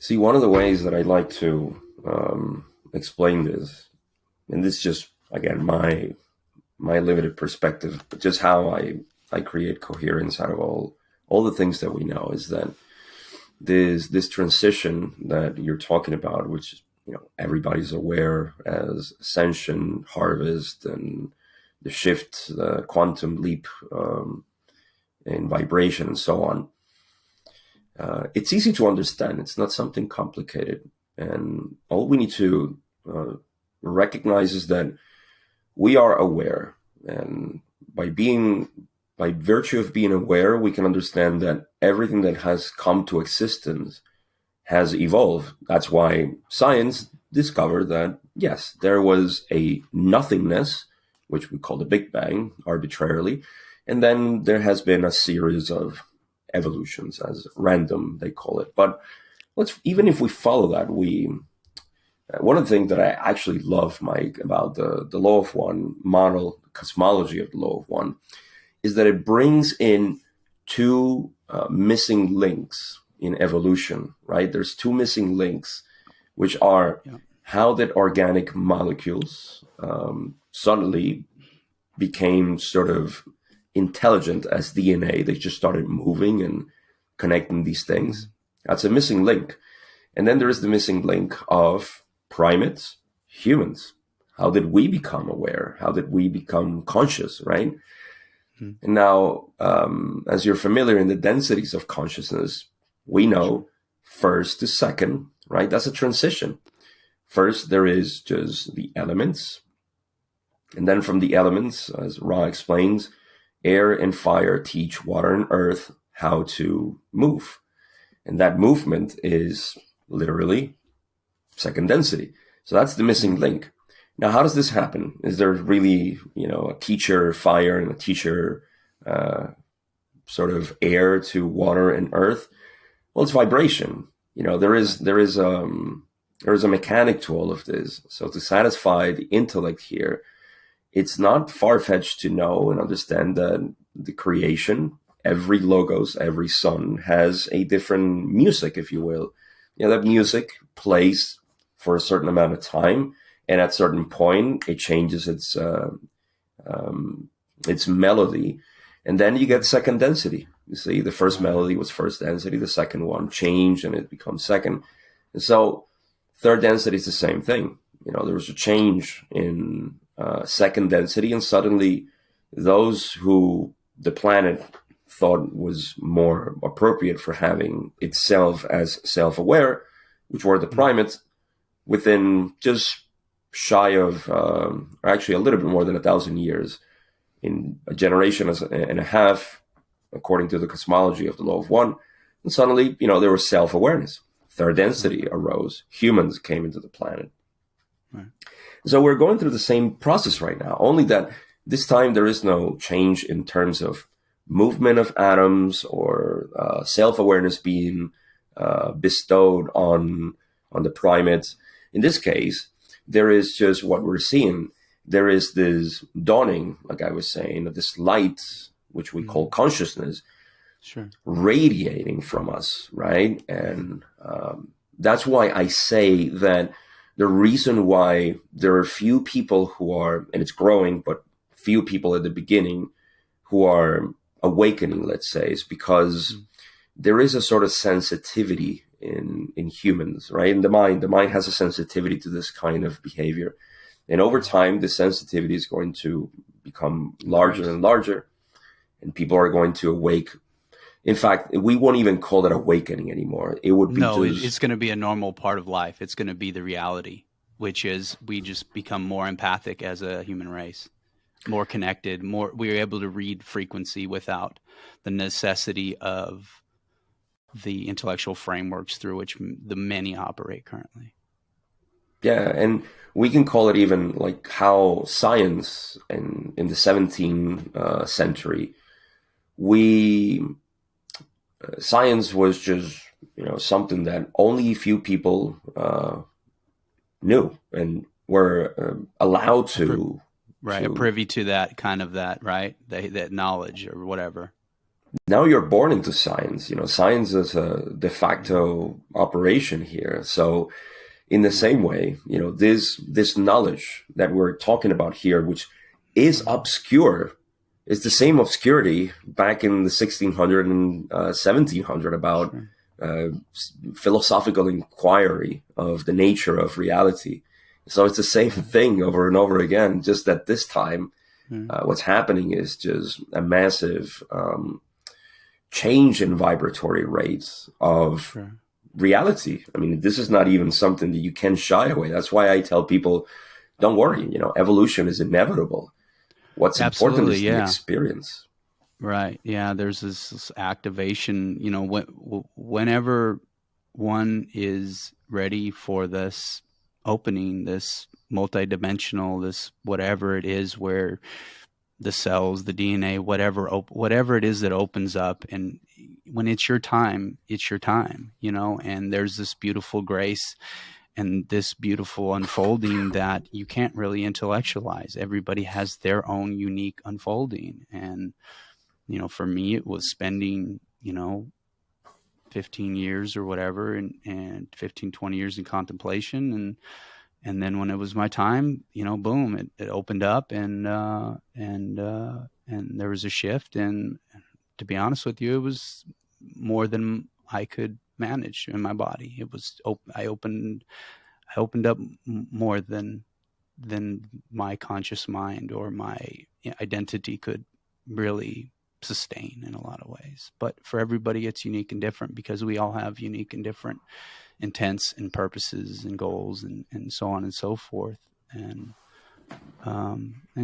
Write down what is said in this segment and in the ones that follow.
See, one of the ways that I like to explain this, and this is just again my limited perspective, but just how I create coherence out of all the things that we know, is that this transition that you're talking about, which everybody's aware as ascension, harvest, and the shift, the quantum leap in vibration, and so on. It's easy to understand. It's not something complicated. And all we need to recognize is that we are aware. And by virtue of being aware, we can understand that everything that has come to existence has evolved. That's why science discovered that, yes, there was a nothingness, which we call the Big Bang arbitrarily. And then there has been a series of evolutions, as random they call it. But even if we follow that, one of the things that I actually love, Mike, about the law of one model, cosmology of the law of one, is that it brings in two missing links in evolution, right? There's two missing links, which are how did organic molecules suddenly became sort of intelligent as DNA. They just started moving and connecting these things. That's a missing link. And then there is the missing link of primates, humans. How did we become aware? How did we become conscious, right? And now, as you're familiar in the densities of consciousness, we know first to second, right? That's a transition. First, there is just the elements. And then from the elements, as Ra explains, air and fire teach water and earth how to move. And that movement is literally second density. So that's the missing link. Now, how does this happen? Is there really, a teacher fire and a teacher sort of air to water and earth? Well, it's vibration. There is a mechanic to all of this. So to satisfy the intellect here, it's not far-fetched to know and understand that the creation, every logos, every sun has a different music, if you will. That music plays for a certain amount of time, and at a certain point, it changes its melody, and then you get second density. You see, the first melody was first density, the second one changed, and it becomes second. And so third density is the same thing. There was a change in second density, and suddenly those who the planet thought was more appropriate for having itself as self-aware, which were the primates, within just shy of, or actually a little bit more than 1,000 years, in a generation and a half, according to the cosmology of the law of one, and suddenly, there was self-awareness. Third density arose. Humans came into the planet. Right. So we're going through the same process right now, only that this time there is no change in terms of movement of atoms or self-awareness being bestowed on the primates. In this case, there is just what we're seeing. There is this dawning, like I was saying, of this light, which we call consciousness, radiating from us, right? And that's why I say that the reason why there are few people who are, and it's growing, but few people at the beginning who are awakening, let's say, is because there is a sort of sensitivity in humans, right? In the mind has a sensitivity to this kind of behavior. And over time, the sensitivity is going to become larger and larger, and people are going to awake. In fact, we won't even call it awakening anymore. It would be it's going to be a normal part of life. It's going to be the reality, which is we just become more empathic as a human race, more connected, we're able to read frequency without the necessity of the intellectual frameworks through which the many operate currently. Yeah, and we can call it even like how science in the 17th century, science was just, something that only a few people knew and were allowed to. Right, privy to that kind of that, right? That knowledge or whatever. now you're born into science. You know, science is a de facto operation here. So in the Yeah. same way, you know, this knowledge that we're talking about here, which is obscure, is the same obscurity back in the 1600 and 1700 about Sure. uh, philosophical inquiry of the nature of reality. So it's the same thing over and over again, just that this time, Yeah. what's happening is just a massive change in vibratory rates of Sure. reality. I mean, this is not even something that you can shy away. That's why I tell people, don't worry, you know, evolution is inevitable. What's important Absolutely. is the Yeah. experience. Right. Yeah. There's this activation, whenever one is ready for this opening, this multidimensional, this whatever it is, where the cells, the DNA, whatever it is that opens up, and when it's your time, and there's this beautiful grace and this beautiful unfolding that you can't really intellectualize. Everybody has their own unique unfolding. And, for me, it was spending, 15 years or whatever, and 15, 20 years in contemplation. And then when it was my time, boom, it opened up, and there was a shift. And to be honest with you, it was more than I could manage in my body. It was, I opened up more than my conscious mind or my identity could really sustain in a lot of ways. But for everybody, it's unique and different, because we all have unique and different intents and purposes and goals, and so on and so forth. And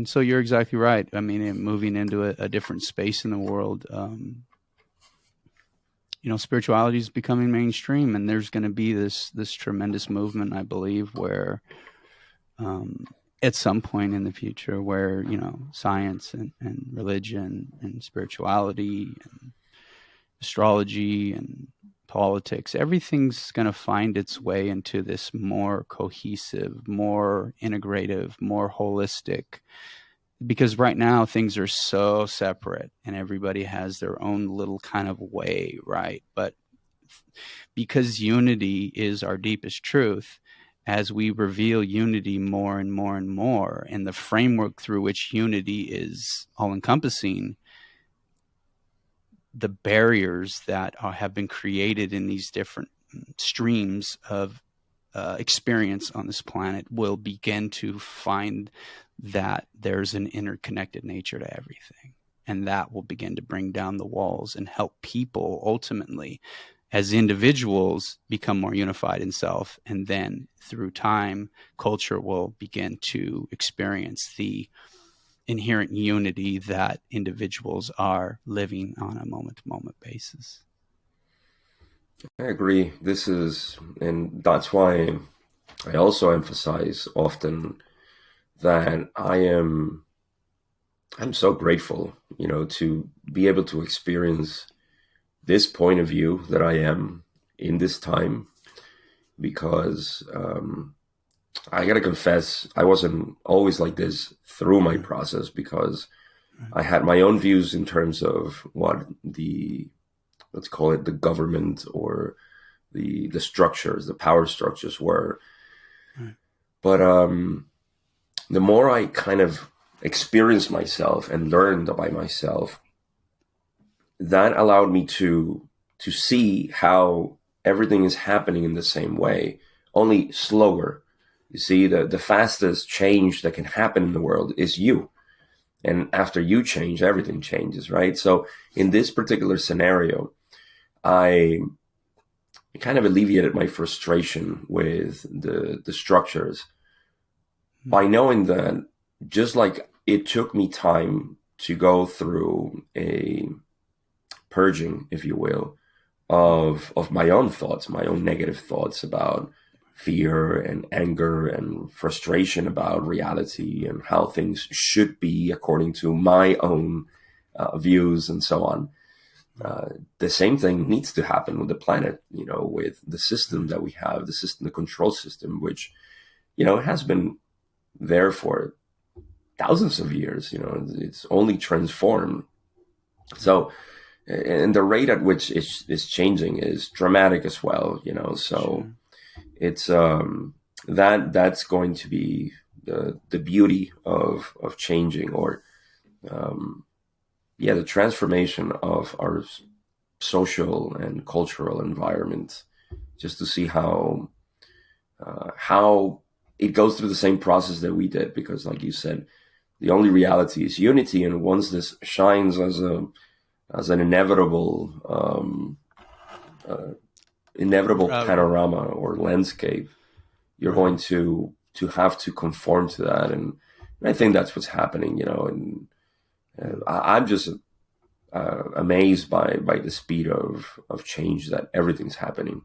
so you're exactly right. I mean, moving into a different space in the world, spirituality is becoming mainstream, and there's going to be this tremendous movement, I believe, where at some point in the future, where science and religion and spirituality and astrology and politics, everything's going to find its way into this more cohesive, more integrative, more holistic. Because right now things are so separate and everybody has their own little kind of way, right? But because unity is our deepest truth, as we reveal unity more and more and more, and the framework through which unity is all encompassing, the barriers that have been created in these different streams of experience on this planet will begin to find that there's an interconnected nature to everything. And that will begin to bring down the walls and help people ultimately, as individuals, become more unified in self. And then through time, culture will begin to experience the inherent unity that individuals are living on a moment-to-moment basis. I agree. And that's why I also emphasize often that I'm so grateful, you know, to be able to experience this point of view that I am in this time, because I gotta confess, I wasn't always like this through my process, because I had my own views in terms of what let's call it the government, or the structures, the power structures were. Right. But the more I kind of experienced myself and learned by myself, that allowed me to see how everything is happening in the same way, only slower. You see, the fastest change that can happen in the world is you. And after you change, everything changes, right? So in this particular scenario, I kind of alleviated my frustration with the structures by knowing that, just like it took me time to go through a purging, if you will, of my own thoughts, my own negative thoughts about fear and anger and frustration about reality and how things should be according to my own views and so on. The same thing needs to happen with the planet, you know, with the system that we have, the system, the control system, which, you know, has been there for thousands of years. You know, it's only transformed. So and the rate at which it's changing is dramatic as well, you know. So Sure. it's that's going to be the beauty of changing, or yeah, the transformation of our social and cultural environment, just to see how it goes through the same process that we did. Because, like you said, the only reality is unity, and once this shines as an inevitable Uh, panorama or landscape, you're going right. to have to conform to that, and I think that's what's happening, you know. And I'm just amazed by the speed of change that everything's happening.